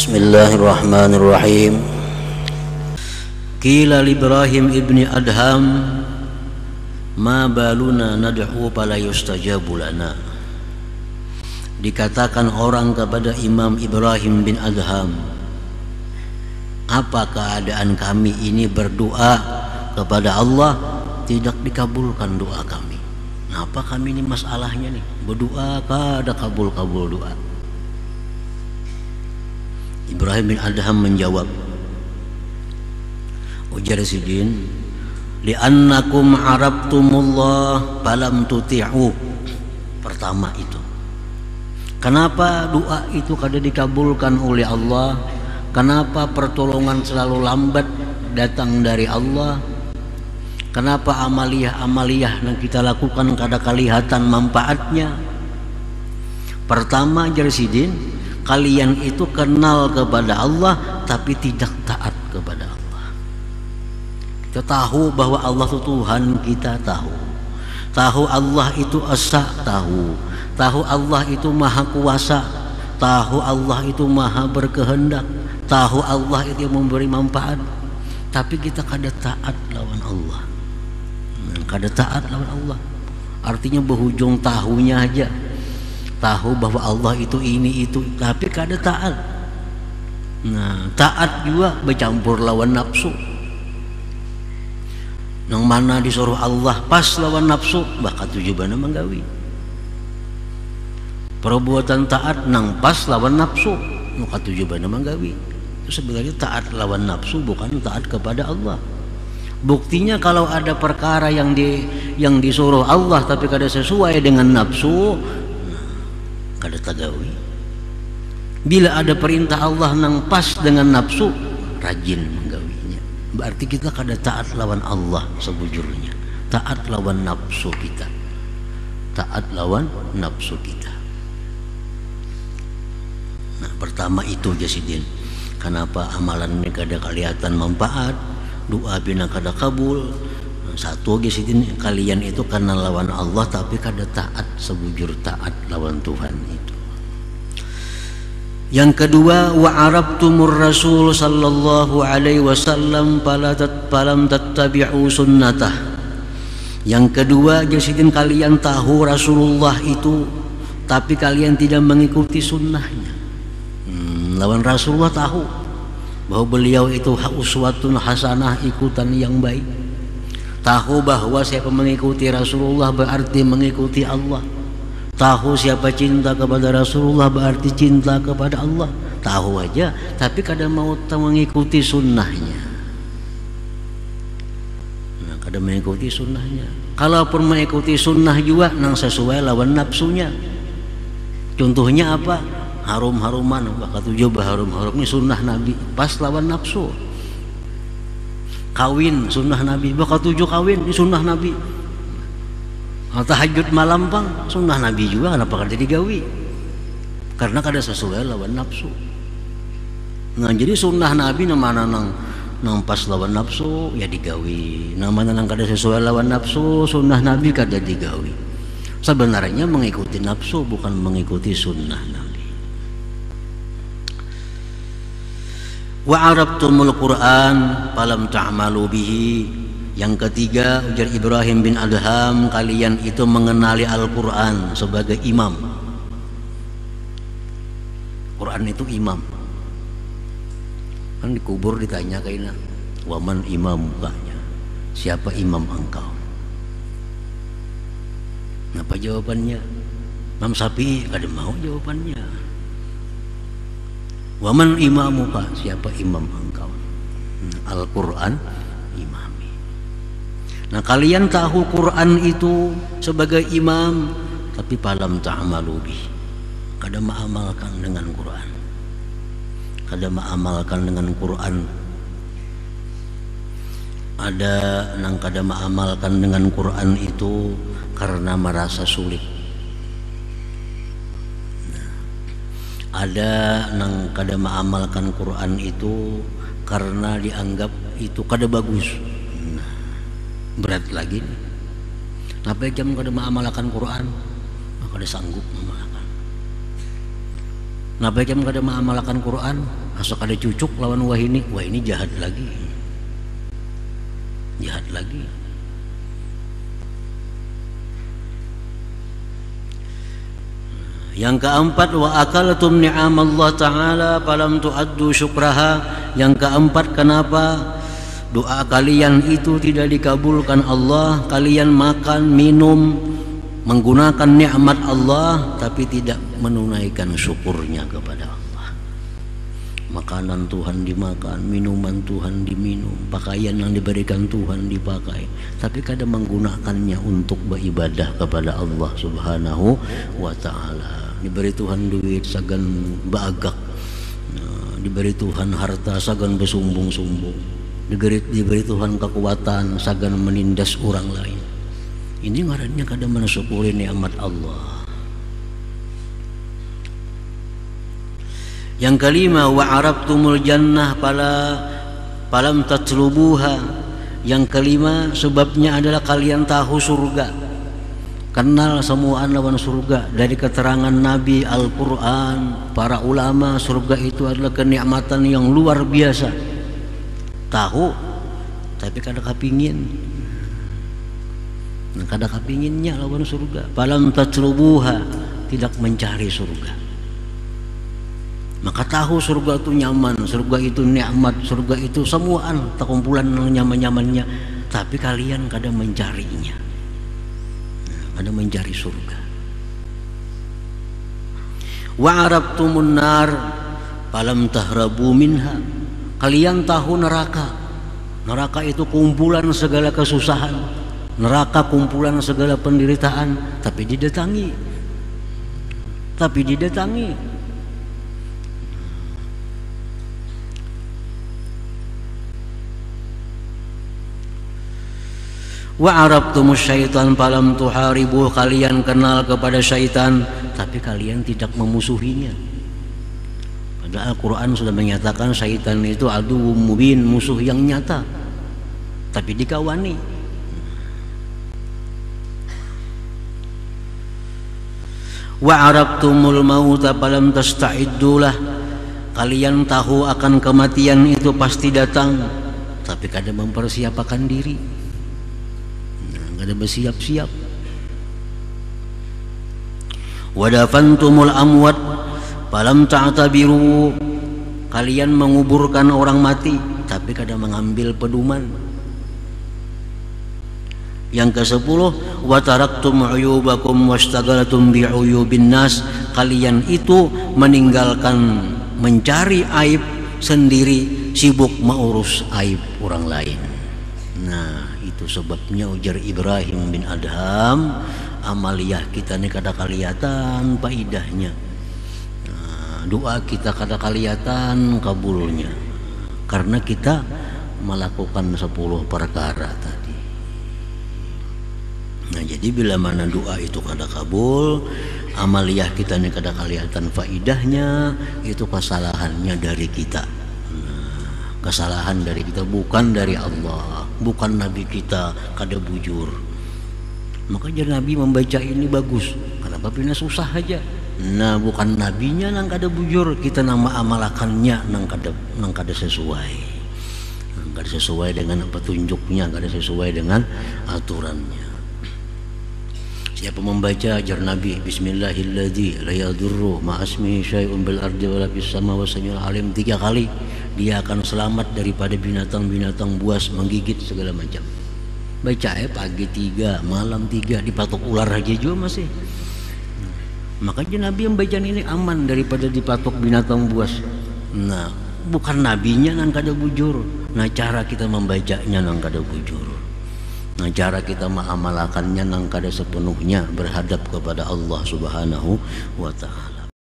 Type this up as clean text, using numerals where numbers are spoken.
Bismillahirrahmanirrahim. Qila li Ibrahim ibni Adham ma baluna nad'u fala yustajabu lana. Dikatakan orang kepada Imam Ibrahim bin Adham, apa keadaan kami ini berdoa kepada Allah tidak dikabulkan doa kami. Apa kami ini masalahnya nih, berdoa kada kabul-kabul doa. Ibrahim bin Adham menjawab, ujar Sidin, li'annakum arabtumullah falam tuti'u. Pertama itu, kenapa doa itu kada dikabulkan oleh Allah? Kenapa pertolongan selalu lambat datang dari Allah? Kenapa amaliyah yang kita lakukan kada kelihatan manfaatnya? Pertama, ujar Sidin, kalian itu kenal kepada Allah tapi tidak taat kepada Allah. Kita tahu bahwa Allah itu Tuhan, kita tahu Allah itu Esa, tahu Allah itu Maha Kuasa, tahu Allah itu Maha Berkehendak, tahu Allah itu yang memberi manfaat, tapi kita kada taat lawan Allah. Kada taat lawan Allah artinya berhujung tahunya aja, tahu bahwa Allah itu ini itu, tapi kada taat. Nah, taat juga bercampur lawan nafsu. Yang mana disuruh Allah pas lawan nafsu, bahkan tujuannya menggawi. Perbuatan taat nang pas lawan nafsu, maka tujuannya menggawi. Itu sebenarnya taat lawan nafsu, bukan taat kepada Allah. Buktinya kalau ada perkara yang disuruh Allah tapi kada sesuai dengan nafsu, kada tagawi. Bila ada perintah Allah nang pas dengan nafsu, rajin menggawinya. Berarti kita kada taat lawan Allah sebujurnya, taat lawan nafsu kita, taat lawan nafsu kita. Nah, pertama itu Jasidin, kenapa amalan ini kada kelihatan manfaat, doa bina kada kabul. Satu Jasidin, kalian itu karena lawan Allah tapi kada taat sebujur taat lawan Tuhan itu. Yang kedua, wa arabtumur rasul sallallahu alaihi wasallam falam tattabi'u sunnatah. Yang kedua Jasidin, kalian tahu Rasulullah itu tapi kalian tidak mengikuti sunnahnya. Lawan Rasulullah tahu bahwa beliau itu uswatun hasanah, ikutan yang baik. Tahu bahwa siapa mengikuti Rasulullah berarti mengikuti Allah. Tahu siapa cinta kepada Rasulullah berarti cinta kepada Allah. Tahu aja tapi kadang mau mengikuti sunnahnya. Nah, kadang mengikuti sunnahnya. Kalaupun mengikuti sunnah juga nang sesuai lawan nafsunya. Contohnya apa? Harum-haruman, bakal tujuh harum-harum ini sunnah Nabi, pas lawan nafsu. Kawin sunnah Nabi, bakal tujuh kawin ini sunnah Nabi. Tahajud malam pang sunnah Nabi juga, kenapa kada digawi? Karena kada sesuai lawan nafsu. Nah, jadi sunnah Nabi namanya nang pas lawan nafsu ya digawi, namanya nang kada sesuai lawan nafsu sunnah Nabi kada digawi. Sebenarnya mengikuti nafsu bukan mengikuti sunnah Nabi. Wa arabtumul Quran falam ta'malu bihi. Yang ketiga, ujar Ibrahim bin Adham, kalian itu mengenali Al-Quran sebagai imam. Quran itu imam. Kan dikubur ditanya kayaknya, waman imam mukanya, siapa imam engkau? Apa jawabannya? Imam Syafi'i kada mau jawabannya. Waman imamuka, siapa imam engkau? Al-Quran imami. Nah, kalian tahu Quran itu sebagai imam tapi falam ta'malu bih, kada mengamalkan dengan Quran, kada mengamalkan dengan Quran. Ada nang kada mengamalkan dengan Quran itu karena merasa sulit. Ada nang kada mengamalkan Quran itu karena dianggap itu kada bagus. Nah, berat lagi nih. Apa jam kada mengamalkan Quran, kada sanggup mengamalkan. Napa jam kada mengamalkan Quran, asal kada cucuk lawan wah ini jahat lagi. Jahat lagi. Yang keempat, wa akaltum ni'amallah ta'ala falam tu'addu syukraha. Yang keempat, kenapa doa kalian itu tidak dikabulkan Allah? Kalian makan, minum, menggunakan nikmat Allah tapi tidak menunaikan syukurnya kepada Allah. Makanan Tuhan dimakan, minuman Tuhan diminum, pakaian yang diberikan Tuhan dipakai, tapi kadang menggunakannya untuk beribadah kepada Allah Subhanahu wa ta'ala. Diberi Tuhan duit sagan bagak, diberi Tuhan harta sagan bersumbung-sumbung, diberi Tuhan kekuatan sagan menindas orang lain. Ini ngarannya kadang mensyukuri nikmat Allah. Yang kelima, wa arabtumul jannah falam tatlubuha. Yang kelima, sebabnya adalah kalian tahu surga, kenal semua lawan surga. Dari keterangan Nabi, Al-Quran, para ulama, surga itu adalah kenikmatan yang luar biasa. Tahu tapi kada kepingin, kada kepinginnya lawan surga. Falam tatlubuha, tidak mencari surga. Maka tahu surga itu nyaman, surga itu nikmat, surga itu semuaan terkumpulan nyaman-nyamannya, tapi kalian kadang mencarinya, kadang mencari surga. Wa arabtumun nar falam tahrabu minha. Kalian tahu neraka. Neraka itu kumpulan segala kesusahan, neraka kumpulan segala penderitaan, tapi didatangi. Wa arabtumus syaitan falam tuharibu. Kalian kenal kepada syaitan tapi kalian tidak memusuhinya. Padahal Al-Quran sudah menyatakan syaitan itu aduwwum mubin, musuh yang nyata, tapi dikawani. Wa arabtumul mauta falam tasta'iddulah. Kalian tahu akan kematian itu pasti datang, tapi kadang mempersiapkan diri, kadang bersiap-siap. Wa dafantumul amwat falam ta'tabiru. Kalian menguburkan orang mati tapi kadang mengambil pedoman. Yang ke-10, wa taraktum uyubakum wastaghaltum bi'uyubin nas. Kalian itu meninggalkan mencari aib sendiri, sibuk mengurus aib orang lain. Nah, itu sebabnya ujar Ibrahim bin Adham, amaliyah kita ini kada kelihatan faidahnya. Doa kita kada kelihatan kabulnya karena kita melakukan 10 perkara tadi. Nah, jadi bila mana doa itu kada kabul, amaliyah kita ini kada kelihatan faidahnya, itu kesalahannya dari kita. Kesalahan dari kita, bukan dari Allah, bukan Nabi kita kada bujur. Makanya Nabi membaca ini bagus. Kenapa pina susah aja? Nah, bukan nabinya nang kada bujur, kita nama amalakannya nang kada sesuai. Nang kada sesuai dengan petunjuknya, kada sesuai dengan aturannya. Siapa membaca ajar Nabi Bismillahilladzi la yadurru ma'asmihi syai'un bil ardi wala fis sama wa samiul alim 3 kali, dia akan selamat daripada binatang-binatang buas menggigit segala macam. Baca pagi 3, malam 3, dipatok ular aja juga masih. Makanya Nabi yang baca ini aman daripada dipatok binatang buas. Nah, bukan nabinya nang kada bujur. Nah, cara kita membacanya nang kada bujur. Nah, cara kita mengamalkannya nang kada sepenuhnya berhadap kepada Allah Subhanahu wa ta'ala.